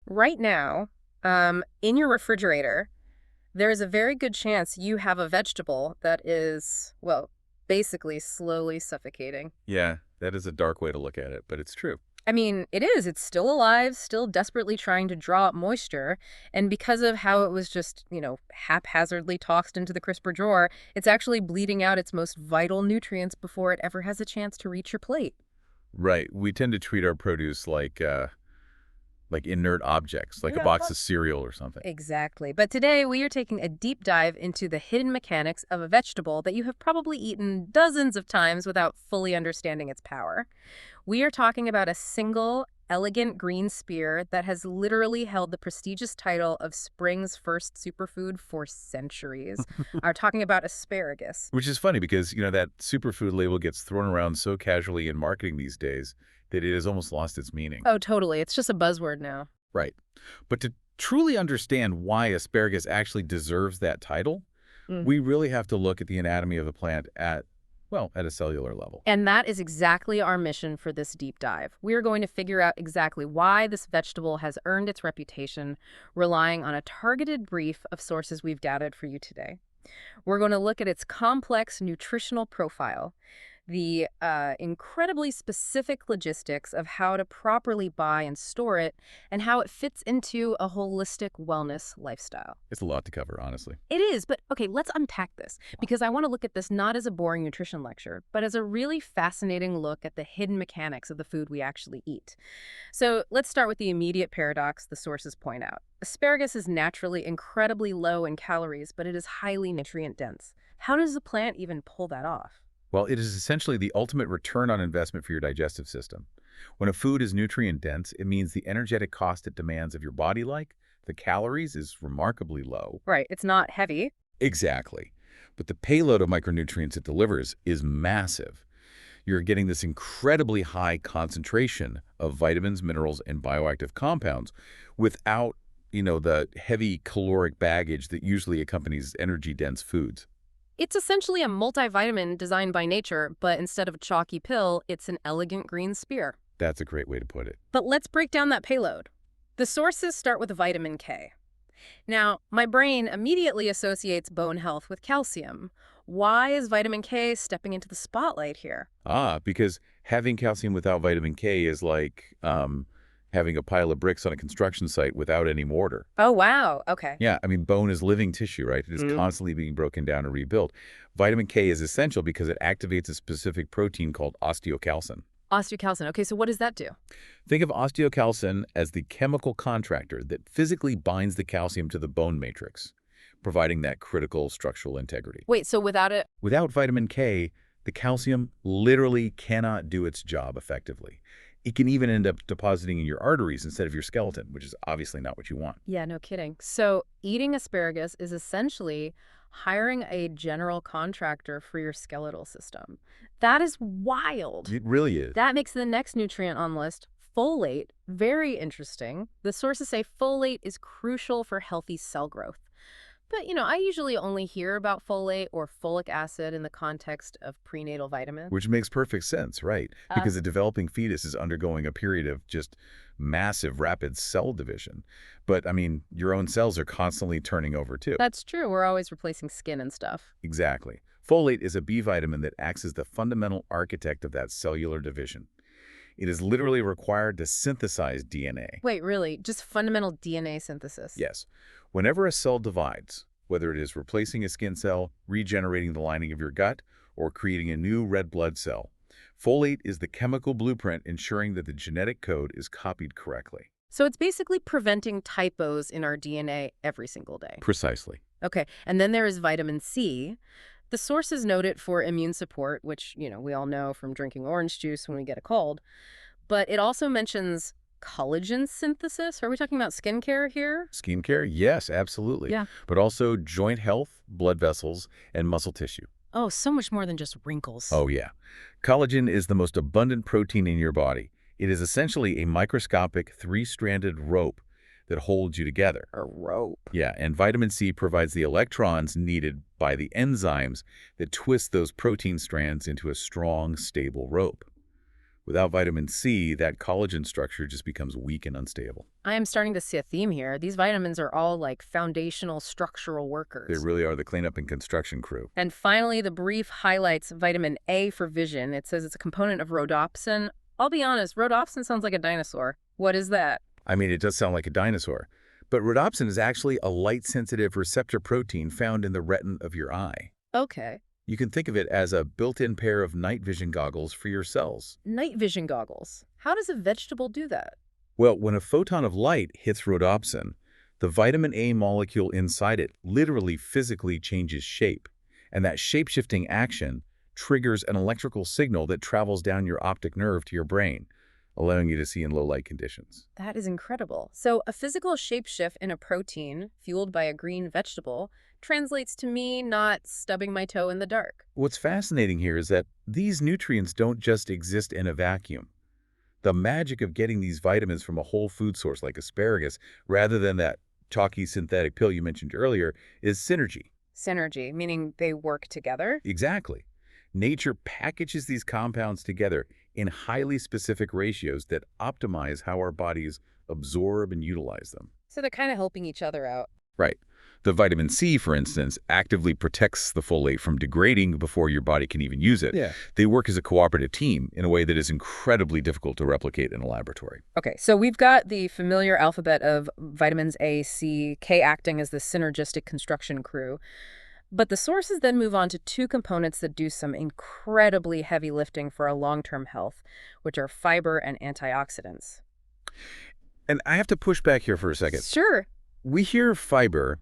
Right now, in your refrigerator, there is a very good chance you have a vegetable that is, well, basically slowly suffocating. Yeah, that is a dark way to look at it, but it's true. I mean, it is. It's still alive, still desperately trying to draw up moisture. And because of how it was just, haphazardly tossed into the crisper drawer, it's actually bleeding out its most vital nutrients before it ever has a chance to reach your plate. Right. We tend to treat our produce like inert objects, like a Yeah. box of cereal or something. Exactly. But today we are taking a deep dive into the hidden mechanics of a vegetable that you have probably eaten dozens of times without fully understanding its power. We are talking about a single, elegant green spear that has literally held the prestigious title of spring's first superfood for centuries. Are talking about asparagus. Which is funny because, that superfood label gets thrown around so casually in marketing these days that it has almost lost its meaning. Oh, totally. It's just a buzzword now. Right. But to truly understand why asparagus actually deserves that title, we really have to look at the anatomy of the plant at a cellular level. And that is exactly our mission for this deep dive. We are going to figure out exactly why this vegetable has earned its reputation, relying on a targeted brief of sources we've gathered for you today. We're going to look at its complex nutritional profile, the incredibly specific logistics of how to properly buy and store it, and how it fits into a holistic wellness lifestyle. It's a lot to cover, honestly. It is, but okay, let's unpack this because I want to look at this not as a boring nutrition lecture, but as a really fascinating look at the hidden mechanics of the food we actually eat. So let's start with the immediate paradox the sources point out. Asparagus is naturally incredibly low in calories, but it is highly nutrient dense. How does the plant even pull that off? Well, it is essentially the ultimate return on investment for your digestive system. When a food is nutrient-dense, it means the energetic cost it demands of your body, like the calories, is remarkably low. Right, it's not heavy. Exactly. But the payload of micronutrients it delivers is massive. You're getting this incredibly high concentration of vitamins, minerals, and bioactive compounds without, the heavy caloric baggage that usually accompanies energy-dense foods. It's essentially a multivitamin designed by nature, but instead of a chalky pill, it's an elegant green spear. That's a great way to put it. But let's break down that payload. The sources start with vitamin K. Now, my brain immediately associates bone health with calcium. Why is vitamin K stepping into the spotlight here? Because having calcium without vitamin K is like having a pile of bricks on a construction site without any mortar. Oh, wow. Okay. Yeah, I mean, bone is living tissue, right? It is constantly being broken down and rebuilt. Vitamin K is essential because it activates a specific protein called osteocalcin. Osteocalcin. Okay, so what does that do? Think of osteocalcin as the chemical contractor that physically binds the calcium to the bone matrix, providing that critical structural integrity. Wait, so without it? Without vitamin K, the calcium literally cannot do its job effectively. It can even end up depositing in your arteries instead of your skeleton, which is obviously not what you want. Yeah, no kidding. So eating asparagus is essentially hiring a general contractor for your skeletal system. That is wild. It really is. That makes the next nutrient on the list, folate, very interesting. The sources say folate is crucial for healthy cell growth. But, I usually only hear about folate or folic acid in the context of prenatal vitamins. Which makes perfect sense, right? Because a developing fetus is undergoing a period of just massive, rapid cell division. But, I mean, your own cells are constantly turning over, too. That's true. We're always replacing skin and stuff. Exactly. Folate is a B vitamin that acts as the fundamental architect of that cellular division. It is literally required to synthesize DNA. Wait, really? Just fundamental DNA synthesis? Yes. Whenever a cell divides, whether it is replacing a skin cell, regenerating the lining of your gut, or creating a new red blood cell, folate is the chemical blueprint ensuring that the genetic code is copied correctly. So it's basically preventing typos in our DNA every single day. Precisely. Okay, and then there is vitamin C. The sources note it for immune support, which, we all know from drinking orange juice when we get a cold. But it also mentions collagen synthesis. Are we talking about skincare here? Skincare? Yes, absolutely. Yeah. But also joint health, blood vessels, and muscle tissue. Oh, so much more than just wrinkles. Oh, yeah. Collagen is the most abundant protein in your body. It is essentially a microscopic three-stranded rope that holds you together. A rope. Yeah, and vitamin C provides the electrons needed by the enzymes that twist those protein strands into a strong, stable rope. Without vitamin C, that collagen structure just becomes weak and unstable. I am starting to see a theme here. These vitamins are all like foundational structural They workers. really are the cleanup and construction crew. And finally, the brief highlights vitamin A for vision. It says it's a component of rhodopsin. I'll be honest, rhodopsin sounds like a dinosaur. What is that? I mean, it does sound like a dinosaur. But rhodopsin is actually a light-sensitive receptor protein found in the retina of your eye. Okay. You can think of it as a built-in pair of night vision goggles for your cells. Night vision goggles. How does a vegetable do that? Well, when a photon of light hits rhodopsin, the vitamin A molecule inside it literally physically changes shape. And that shape-shifting action triggers an electrical signal that travels down your optic nerve to your brain, allowing you to see in low-light conditions. That is incredible. So a physical shapeshift in a protein fueled by a green vegetable translates to me not stubbing my toe in the dark. What's fascinating here is that these nutrients don't just exist in a vacuum. The magic of getting these vitamins from a whole food source like asparagus, rather than that chalky synthetic pill you mentioned earlier, is synergy. Synergy, meaning they work together? Exactly. Nature packages these compounds together in highly specific ratios that optimize how our bodies absorb and utilize them. So they're kind of helping each other out. Right. The vitamin C, for instance, actively protects the folate from degrading before your body can even use it. Yeah. They work as a cooperative team in a way that is incredibly difficult to replicate in a laboratory. Okay, so we've got the familiar alphabet of vitamins A, C, K acting as the synergistic construction crew. But the sources then move on to two components that do some incredibly heavy lifting for our long-term health, which are fiber and antioxidants. And I have to push back here for a second. Sure. We hear fiber,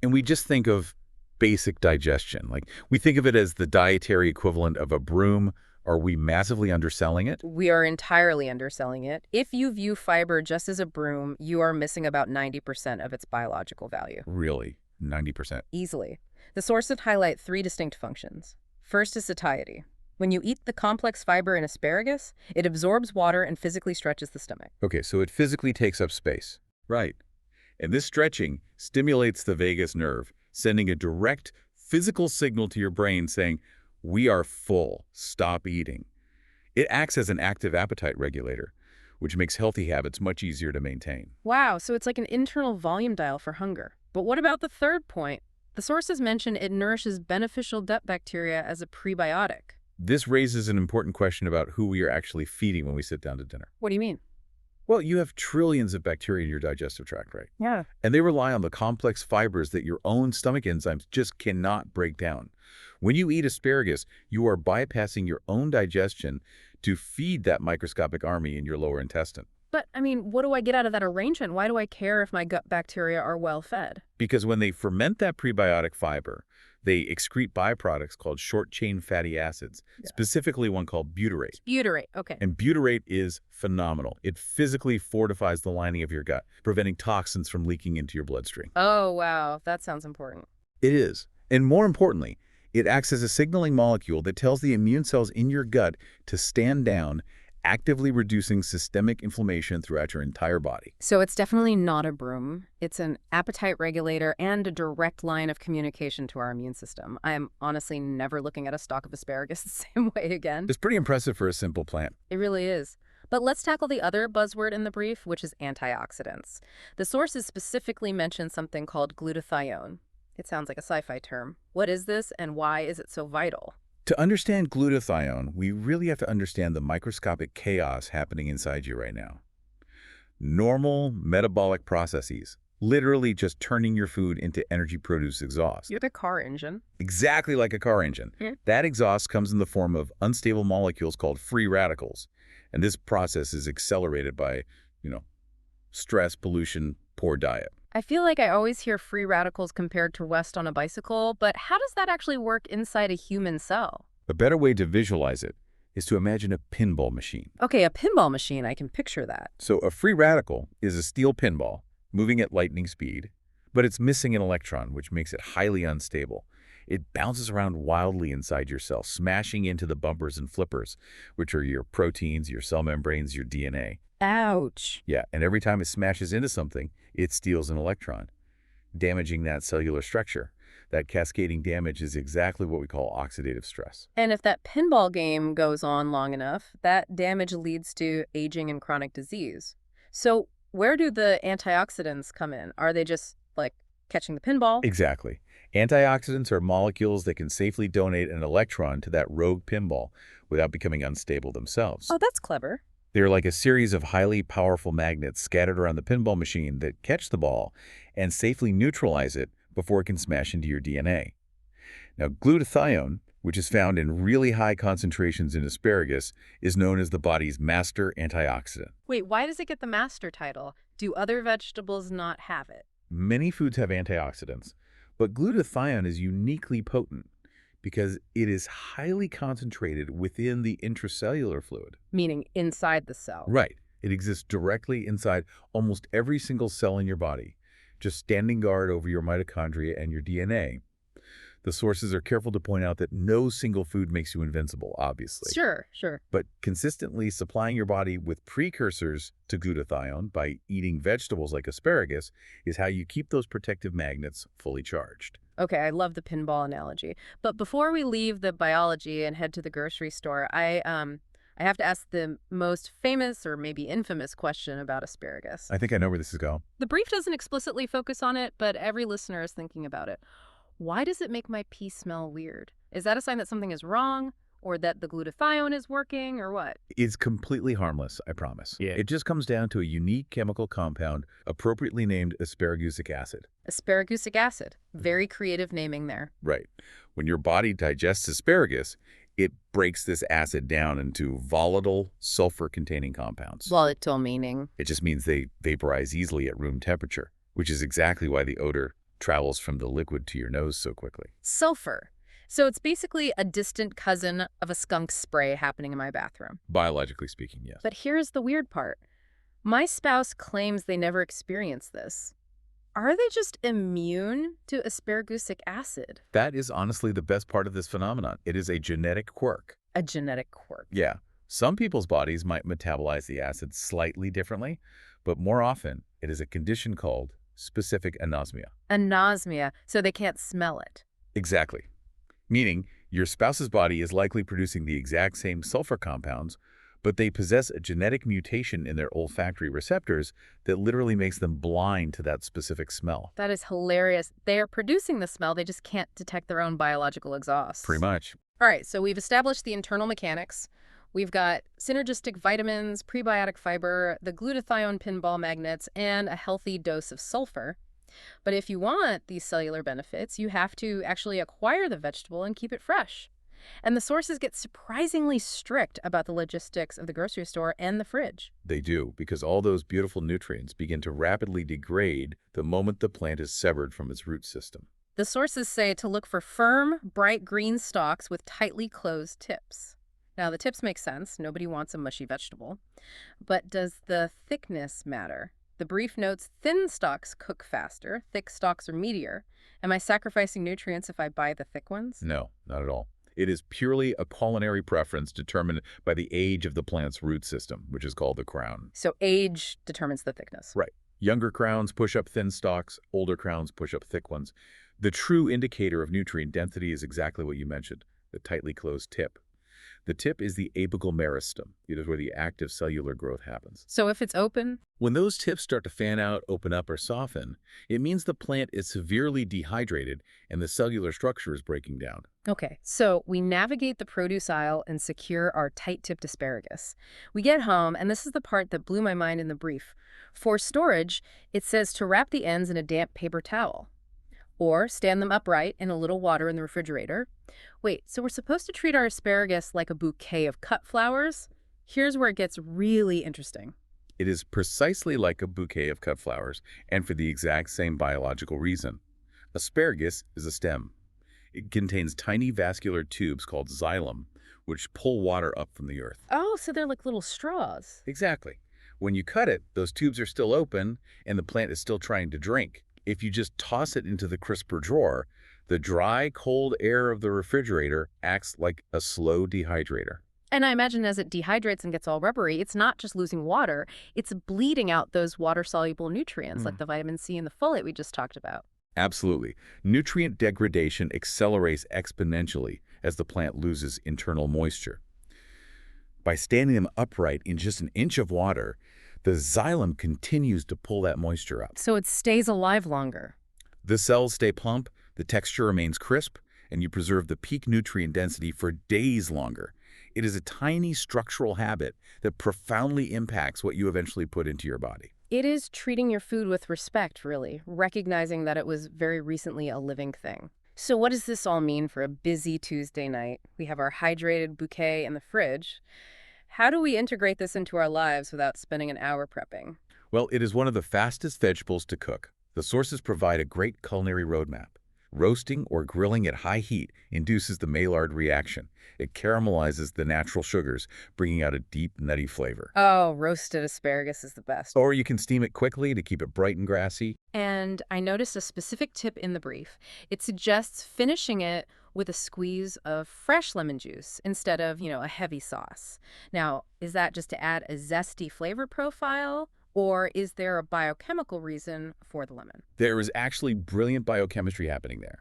and we just think of basic digestion. Like, we think of it as the dietary equivalent of a broom. Are we massively underselling it? We are entirely underselling it. If you view fiber just as a broom, you are missing about 90% of its biological value. Really? 90%? Easily. The sources highlight three distinct functions. First is satiety. When you eat the complex fiber in asparagus, it absorbs water and physically stretches the stomach. Okay, so it physically takes up space. Right. And this stretching stimulates the vagus nerve, sending a direct physical signal to your brain saying, "We are full, stop eating." It acts as an active appetite regulator, which makes healthy habits much easier to maintain. Wow, so it's like an internal volume dial for hunger. But what about the third point? The sources mention it nourishes beneficial gut bacteria as a prebiotic. This raises an important question about who we are actually feeding when we sit down to dinner. What do you mean? Well, you have trillions of bacteria in your digestive tract, right? Yeah. And they rely on the complex fibers that your own stomach enzymes just cannot break down. When you eat asparagus, you are bypassing your own digestion to feed that microscopic army in your lower intestine. But, I mean, what do I get out of that arrangement? Why do I care if my gut bacteria are well fed? Because when they ferment that prebiotic fiber, they excrete byproducts called short-chain fatty acids, specifically one called butyrate. Butyrate, okay. And butyrate is phenomenal. It physically fortifies the lining of your gut, preventing toxins from leaking into your bloodstream. Oh, wow. That sounds important. It is. And more importantly, it acts as a signaling molecule that tells the immune cells in your gut to stand down, actively reducing systemic inflammation throughout your entire body. So it's definitely not a broom. It's an appetite regulator and a direct line of communication to our immune system. I am honestly never looking at a stalk of asparagus the same way again. It's pretty impressive for a simple plant. It really is. But let's tackle the other buzzword in the brief, which is antioxidants. The sources specifically mention something called glutathione. It sounds like a sci-fi term. What is this and why is it so vital? To understand glutathione, we really have to understand the microscopic chaos happening inside you right now. Normal metabolic processes, literally just turning your food into energy-produced exhaust. You're the car engine. Exactly like a car engine. Yeah. That exhaust comes in the form of unstable molecules called free radicals. And this process is accelerated by, stress, pollution, poor diet. I feel like I always hear free radicals compared to rust on a bicycle, but how does that actually work inside a human cell? A better way to visualize it is to imagine a pinball machine. Okay, a pinball machine, I can picture that. So a free radical is a steel pinball moving at lightning speed, but it's missing an electron, which makes it highly unstable. It bounces around wildly inside your cell, smashing into the bumpers and flippers, which are your proteins, your cell membranes, your DNA. Ouch. Yeah, and every time it smashes into something, it steals an electron, damaging that cellular structure. That cascading damage is exactly what we call oxidative stress. And if that pinball game goes on long enough, that damage leads to aging and chronic disease. So where do the antioxidants come in? Are they just like catching the pinball? Exactly. Antioxidants are molecules that can safely donate an electron to that rogue pinball without becoming unstable themselves. Oh, that's clever. They're like a series of highly powerful magnets scattered around the pinball machine that catch the ball and safely neutralize it before it can smash into your DNA. Now, glutathione, which is found in really high concentrations in asparagus, is known as the body's master antioxidant. Wait, why does it get the master title? Do other vegetables not have it? Many foods have antioxidants, but glutathione is uniquely potent because it is highly concentrated within the intracellular fluid. Meaning inside the cell. Right. It exists directly inside almost every single cell in your body, just standing guard over your mitochondria and your DNA. The sources are careful to point out that no single food makes you invincible, obviously. Sure. But consistently supplying your body with precursors to glutathione by eating vegetables like asparagus is how you keep those protective magnets fully charged. Okay, I love the pinball analogy. But before we leave the biology and head to the grocery store, I have to ask the most famous or maybe infamous question about asparagus. I think I know where this is going. The brief doesn't explicitly focus on it, but every listener is thinking about it. Why does it make my pee smell weird? Is that a sign that something is wrong, or that the glutathione is working, or what? It's completely harmless, I promise. Yeah. It just comes down to a unique chemical compound appropriately named asparagusic acid. Asparagusic acid. Very creative naming there. Right. When your body digests asparagus, it breaks this acid down into volatile, sulfur-containing compounds. Volatile meaning? It just means they vaporize easily at room temperature, which is exactly why the odor travels from the liquid to your nose so quickly. Sulfur. So it's basically a distant cousin of a skunk spray happening in my bathroom. Biologically speaking, yes. But here's the weird part. My spouse claims they never experienced this. Are they just immune to asparagusic acid? That is honestly the best part of this phenomenon. It is a genetic quirk. A genetic quirk. Yeah. Some people's bodies might metabolize the acid slightly differently, but more often it is a condition called specific anosmia. Anosmia, so they can't smell it. Exactly. Meaning your spouse's body is likely producing the exact same sulfur compounds, but they possess a genetic mutation in their olfactory receptors that literally makes them blind to that specific smell. That is hilarious. They are producing the smell, they just can't detect their own biological exhaust. Pretty much. All right, so we've established the internal mechanics. We've got synergistic vitamins, prebiotic fiber, the glutathione pinball magnets, and a healthy dose of sulfur. But if you want these cellular benefits, you have to actually acquire the vegetable and keep it fresh. And the sources get surprisingly strict about the logistics of the grocery store and the fridge. They do, because all those beautiful nutrients begin to rapidly degrade the moment the plant is severed from its root system. The sources say to look for firm, bright green stalks with tightly closed tips. Now, the tips make sense. Nobody wants a mushy vegetable. But does the thickness matter? The brief notes thin stalks cook faster, thick stalks are meatier. Am I sacrificing nutrients if I buy the thick ones? No, not at all. It is purely a culinary preference determined by the age of the plant's root system, which is called the crown. So age determines the thickness. Right. Younger crowns push up thin stalks, older crowns push up thick ones. The true indicator of nutrient density is exactly what you mentioned, the tightly closed tip. The tip is the apical meristem. It is where the active cellular growth happens. So if it's open? When those tips start to fan out, open up, or soften, it means the plant is severely dehydrated and the cellular structure is breaking down. Okay, so we navigate the produce aisle and secure our tight-tipped asparagus. We get home, and this is the part that blew my mind in the brief. For storage, it says to wrap the ends in a damp paper towel. Or stand them upright in a little water in the refrigerator. Wait, so we're supposed to treat our asparagus like a bouquet of cut flowers? Here's where it gets really interesting. It is precisely like a bouquet of cut flowers, and for the exact same biological reason. Asparagus is a stem. It contains tiny vascular tubes called xylem, which pull water up from the earth. Oh, so they're like little straws. Exactly. When you cut it, those tubes are still open, and the plant is still trying to drink. If you just toss it into the crisper drawer, the dry, cold air of the refrigerator acts like a slow dehydrator. And I imagine as it dehydrates and gets all rubbery, it's not just losing water, it's bleeding out those water-soluble nutrients like the vitamin C and the folate we just talked about. Absolutely. Nutrient degradation accelerates exponentially as the plant loses internal moisture. By standing them upright in just an inch of water, the xylem continues to pull that moisture up. So it stays alive longer. The cells stay plump, the texture remains crisp, and you preserve the peak nutrient density for days longer. It is a tiny structural habit that profoundly impacts what you eventually put into your body. It is treating your food with respect, really, recognizing that it was very recently a living thing. So what does this all mean for a busy Tuesday night? We have our hydrated bouquet in the fridge. How do we integrate this into our lives without spending an hour prepping? Well, it is one of the fastest vegetables to cook. The sources provide a great culinary roadmap. Roasting or grilling at high heat induces the Maillard reaction. It caramelizes the natural sugars, bringing out a deep, nutty flavor. Oh, roasted asparagus is the best. Or you can steam it quickly to keep it bright and grassy. And I noticed a specific tip in the brief. It suggests finishing it with a squeeze of fresh lemon juice instead of, a heavy sauce. Now, is that just to add a zesty flavor profile? Or is there a biochemical reason for the lemon? There is actually brilliant biochemistry happening there.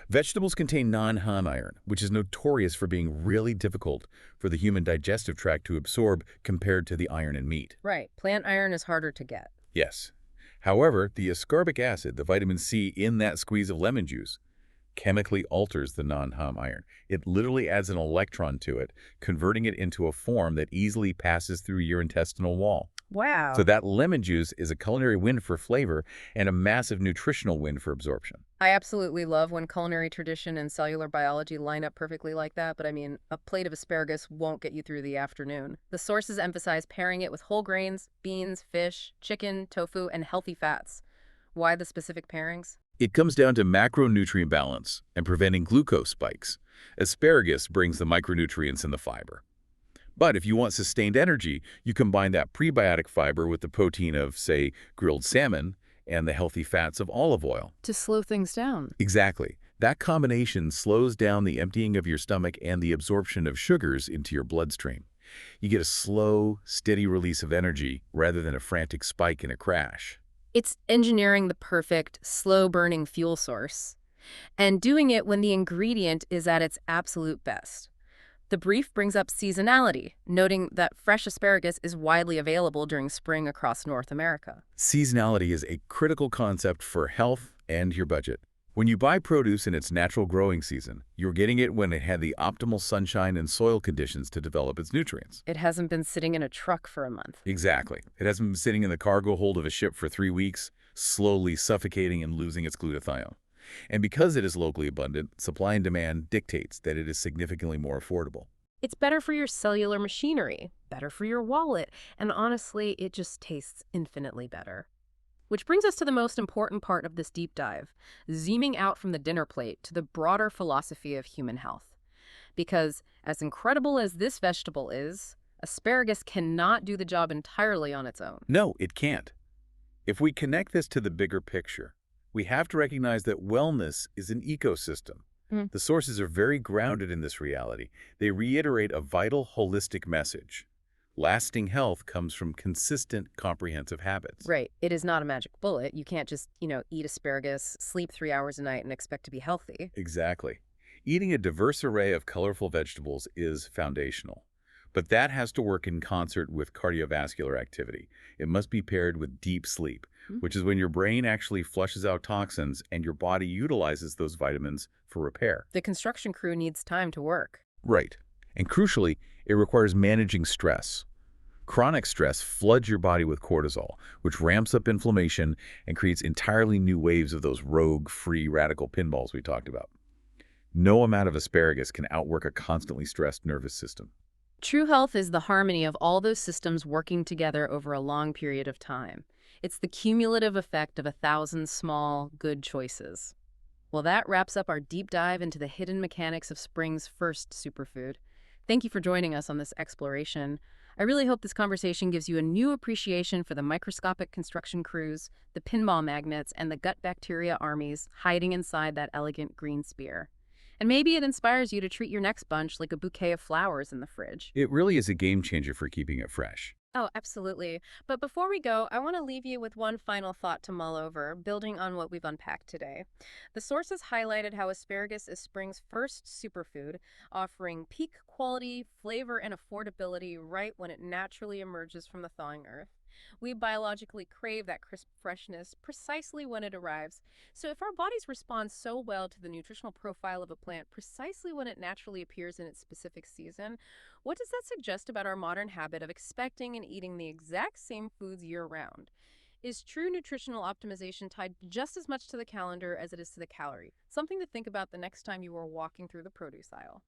Vegetables contain non-Hum iron, which is notorious for being really difficult for the human digestive tract to absorb compared to the iron in meat. Right. Plant iron is harder to get. Yes. However, the ascorbic acid, the vitamin C in that squeeze of lemon juice, chemically alters the non-Hum iron. It literally adds an electron to it, converting it into a form that easily passes through your intestinal wall. Wow. So that lemon juice is a culinary win for flavor and a massive nutritional win for absorption. I absolutely love when culinary tradition and cellular biology line up perfectly like that, but a plate of asparagus won't get you through the afternoon. The sources emphasize pairing it with whole grains, beans, fish, chicken, tofu, and healthy fats. Why the specific pairings? It comes down to macronutrient balance and preventing glucose spikes. Asparagus brings the micronutrients and the fiber. But if you want sustained energy, you combine that prebiotic fiber with the protein of, say, grilled salmon and the healthy fats of olive oil. To slow things down. Exactly. That combination slows down the emptying of your stomach and the absorption of sugars into your bloodstream. You get a slow, steady release of energy rather than a frantic spike and a crash. It's engineering the perfect, slow-burning fuel source, and doing it when the ingredient is at its absolute best. The brief brings up seasonality, noting that fresh asparagus is widely available during spring across North America. Seasonality is a critical concept for health and your budget. When you buy produce in its natural growing season, you're getting it when it had the optimal sunshine and soil conditions to develop its nutrients. It hasn't been sitting in a truck for a month. Exactly. It hasn't been sitting in the cargo hold of a ship for 3 weeks, slowly suffocating and losing its glutathione. And because it is locally abundant, supply and demand dictates that it is significantly more affordable. It's better for your cellular machinery, better for your wallet, and honestly, it just tastes infinitely better. Which brings us to the most important part of this deep dive, zooming out from the dinner plate to the broader philosophy of human health. Because as incredible as this vegetable is, asparagus cannot do the job entirely on its own. No, it can't. If we connect this to the bigger picture, we have to recognize that wellness is an ecosystem. The sources are very grounded in this reality. They reiterate a vital, holistic message. Lasting health comes from consistent, comprehensive habits. Right. It is not a magic bullet. You can't just, eat asparagus, sleep 3 hours a night, and expect to be healthy. Exactly. Eating a diverse array of colorful vegetables is foundational. But that has to work in concert with cardiovascular activity. It must be paired with deep sleep, which is when your brain actually flushes out toxins and your body utilizes those vitamins for repair. The construction crew needs time to work. Right. And crucially, it requires managing stress. Chronic stress floods your body with cortisol, which ramps up inflammation and creates entirely new waves of those rogue, free radical pinballs we talked about. No amount of asparagus can outwork a constantly stressed nervous system. True health is the harmony of all those systems working together over a long period of time. It's the cumulative effect of 1,000 small, good choices. Well, that wraps up our deep dive into the hidden mechanics of spring's first superfood. Thank you for joining us on this exploration. I really hope this conversation gives you a new appreciation for the microscopic construction crews, the pinball magnets, and the gut bacteria armies hiding inside that elegant green spear. And maybe it inspires you to treat your next bunch like a bouquet of flowers in the fridge. It really is a game changer for keeping it fresh. Oh, absolutely. But before we go, I want to leave you with one final thought to mull over, building on what we've unpacked today. The sources highlighted how asparagus is spring's first superfood, offering peak quality, flavor, and affordability right when it naturally emerges from the thawing earth. We biologically crave that crisp freshness precisely when it arrives. So, if our bodies respond so well to the nutritional profile of a plant precisely when it naturally appears in its specific season, what does that suggest about our modern habit of expecting and eating the exact same foods year round? Is true nutritional optimization tied just as much to the calendar as it is to the calorie? Something to think about the next time you are walking through the produce aisle.